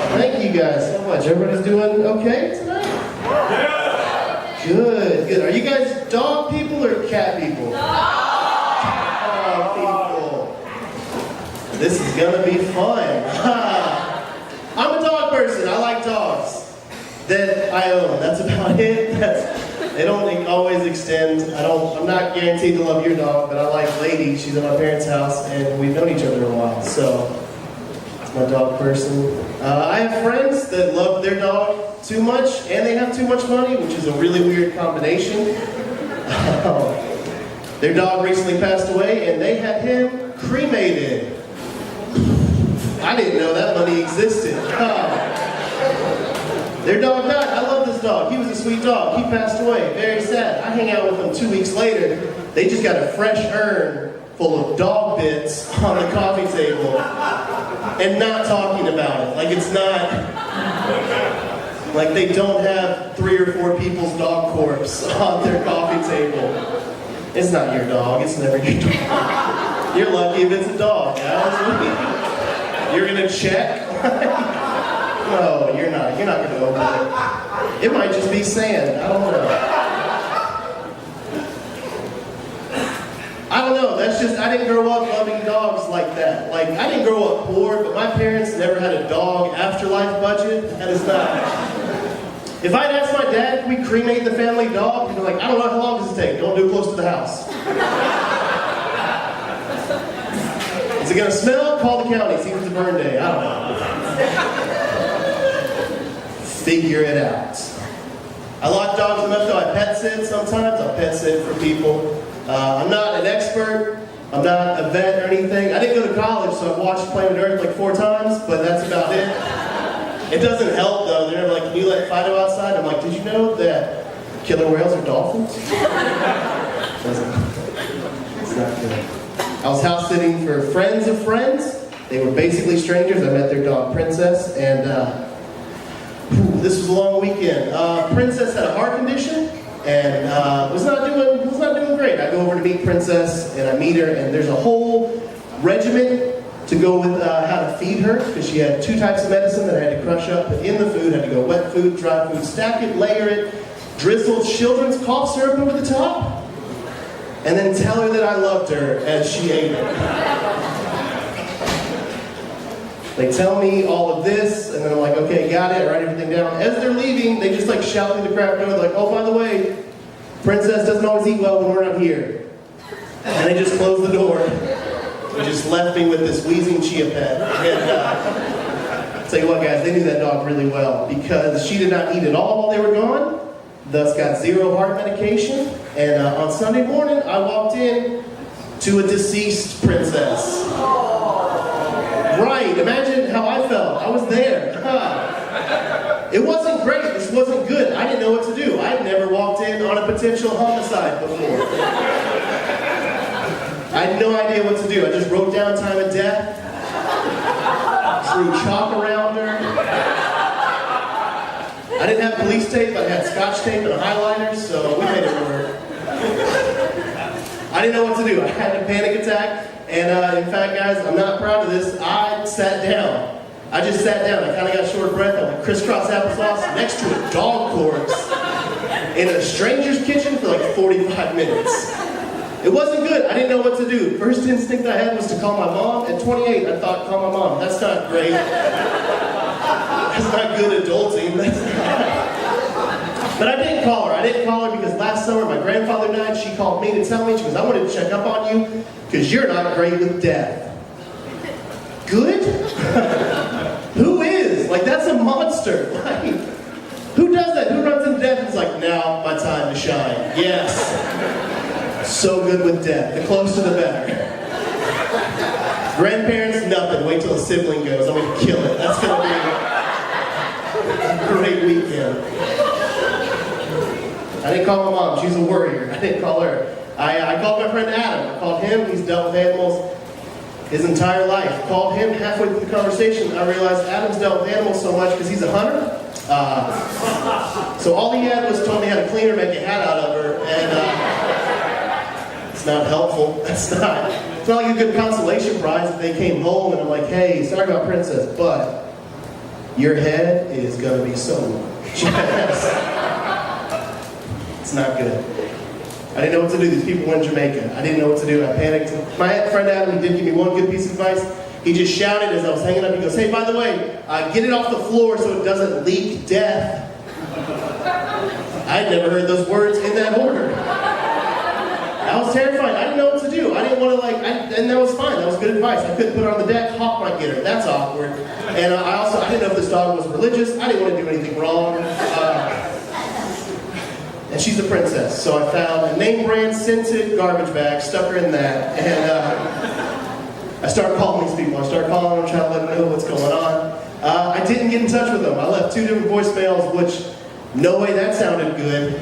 Thank you guys so much. Everybody's doing okay tonight? Yeah. Good, good. Are you guys dog people or cat people? Dog people. This is gonna be fun. I'm a dog person. I like dogs that I own. That's about it. They don't always extend. I'm not guaranteed to love your dog, but I like Lady. She's at my parents' house, and we've known each other a while. So, I'm a dog person. I have friends that love their dog too much, and they have too much money, which is a really weird combination. Their dog recently passed away, and they had him cremated. I didn't know that money existed. Their dog died. I love this dog. He was a sweet dog. He passed away. Very sad. I hang out with them 2 weeks later. They just got a fresh urn full of dog bits on the coffee table and not talking about it. Like it's not, like they don't have 3 or 4 people's dog corpse on their coffee table. It's not your dog. It's never your dog. You're lucky if it's a dog, guys. You're gonna check? No, you're not. You're not going to open it. It might just be sand. I don't know. I don't know. That's just, I didn't grow up loving dogs like that. Like, I didn't grow up poor, but my parents never had a dog afterlife budget. That is not. If I'd asked my dad if we cremate the family dog, he'd be like, I don't know, how long does it take? Don't do it close to the house. Is it going to smell? Call the county. See if it's a burn day. I don't know. Figure it out. I like dogs enough though I pet sit sometimes. I'll pet sit for people. I'm not an expert. I'm not a vet or anything. I didn't go to college, so I've watched Planet Earth like 4 times, but that's about it. It doesn't help though. They're never like, can you let Fido outside? I'm like, did you know that killer whales are dolphins? It's not good. I was house sitting for friends of friends. They were basically strangers. I met their dog Princess, and this was a long weekend. Princess had a heart condition and was not doing great. I go over to meet Princess and I meet her, and there's a whole regimen to go with how to feed her, because she had 2 types of medicine that I had to crush up, put in the food, had to go wet food, dry food, stack it, layer it, drizzle children's cough syrup over the top, and then tell her that I loved her as she ate it. They tell me all of this, and then I'm like, okay, got it, I write everything down. As they're leaving, they just like shout through the crowd door, like, oh, by the way, Princess doesn't always eat well when we're not here. And they just closed the door. They just left me with this wheezing chia pet. And I'll tell you what, guys, they knew that dog really well, because she did not eat at all while they were gone, thus got 0 heart medication. And on Sunday morning, I walked in to a deceased Princess. Right, imagine how I felt. I was there. It wasn't great. This wasn't good. I didn't know what to do. I had never walked in on a potential homicide before. I had no idea what to do. I just wrote down time of death, drew chalk around her. I didn't have police tape, but I had scotch tape and a highlighter, so we made it work. I didn't know what to do. I had a panic attack. And in fact, guys, I'm not proud of this. I sat down. I just sat down. I kind of got short of breath. I went crisscross applesauce next to a dog corpse in a stranger's kitchen for like 45 minutes. It wasn't good. I didn't know what to do. First instinct I had was to call my mom. At 28, I thought, call my mom. That's not great. That's not good adulting. That's not. But I didn't call her. I didn't call her because last summer my grandfather died. She called me to tell me. She goes, I wanted to check up on you because you're not great with death. Good? Who is? Like, that's a monster. Like, who does that? Who runs into death and is like, now my time to shine? Yes. So good with death. The closer the better. Grandparents, nothing. Wait till a sibling goes. I'm going to kill it. That's going to be a great weekend. I didn't call my mom. She's a worrier. I didn't call her. I called my friend Adam. I called him. He's dealt with animals his entire life. I called him halfway through the conversation. I realized Adam's dealt with animals so much because he's a hunter. So all he had was told me how to clean her, make a hat out of her, and it's not helpful. It's not like a good consolation prize if they came home and I'm like, hey, sorry about Princess, but your head is gonna be so just. It's not good. I didn't know what to do. These people were in Jamaica. I didn't know what to do. I panicked. My friend Adam, he did give me one good piece of advice. He just shouted as I was hanging up. He goes, hey, by the way, get it off the floor so it doesn't leak death. I'd never heard those words in that order. I was terrified. I didn't know what to do. I didn't want to and that was fine. That was good advice. I couldn't put her on the deck. Hawk might get her. That's awkward. And I didn't know if this dog was religious. I didn't want to do anything wrong. And she's a princess. So I found a name brand scented garbage bag, stuck her in that, and I started calling these people. I started calling them, trying to let them know what's going on. I didn't get in touch with them. I left 2 different voicemails, which, no way that sounded good.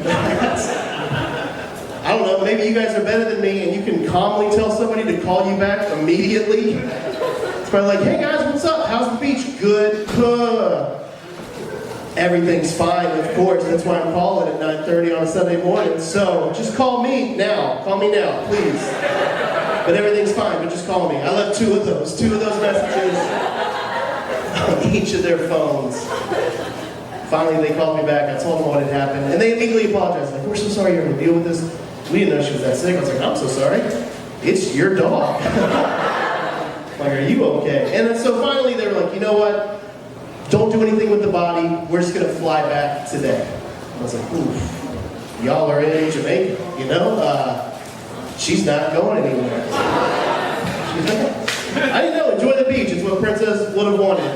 I don't know, maybe you guys are better than me and you can calmly tell somebody to call you back immediately. It's probably like, hey guys, what's up? How's the beach? Good. Everything's fine, of course. That's why I'm calling at 9:30 on a Sunday morning. So just call me now. Call me now, please. But everything's fine, but just call me. I left 2 of those messages on each of their phones. Finally, they called me back. I told them what had happened. And they immediately apologized. Like, we're so sorry you're going to deal with this. We didn't know she was that sick. I was like, I'm so sorry. It's your dog. Like, are you okay? And so finally, they were like, you know what? Don't do anything with the body. We're just going to fly back today. I was like, oof. Y'all are in Jamaica, you know? She's not going anywhere. I didn't know. Enjoy the beach. It's what Princess would have wanted.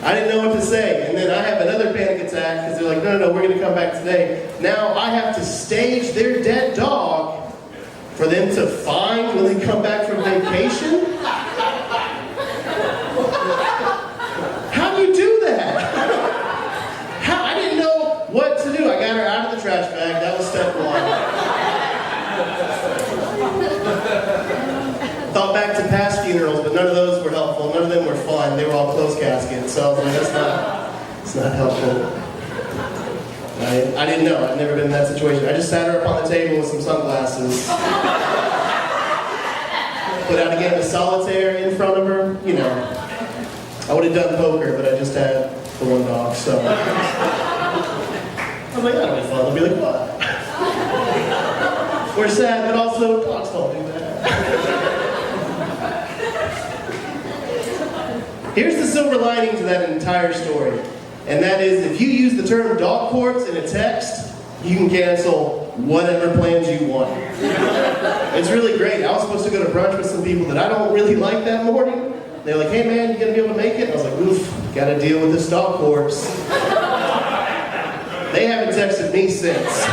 I didn't know what to say. And then I have another panic attack because they're like, no, we're going to come back today. Now I have to stage their dead dog for them to find when they come back from vacation? How do you do that? I didn't know what to do. I got her out of the trash bag. That was step 1. Thought back to past funerals, but none of those were helpful. None of them were fun. They were all closed caskets. So I was like, it's not helpful. I didn't know. I'd never been in that situation. I just sat her up on the table with some sunglasses. Put out a game of solitaire in front of her. You know, I would have done poker, but I just had the one dog. So I was like, that'll be fun. I'll be like, what? We're sad, but also dogs don't do that. Here's the silver lining to that entire story, and that is if you use the term dog corpse in a text, you can cancel whatever plans you want. It's really great. I was supposed to go to brunch with some people that I don't really like that morning. They're like, hey man, you gonna be able to make it? And I was like, oof, gotta deal with this dog corpse. They haven't texted me since.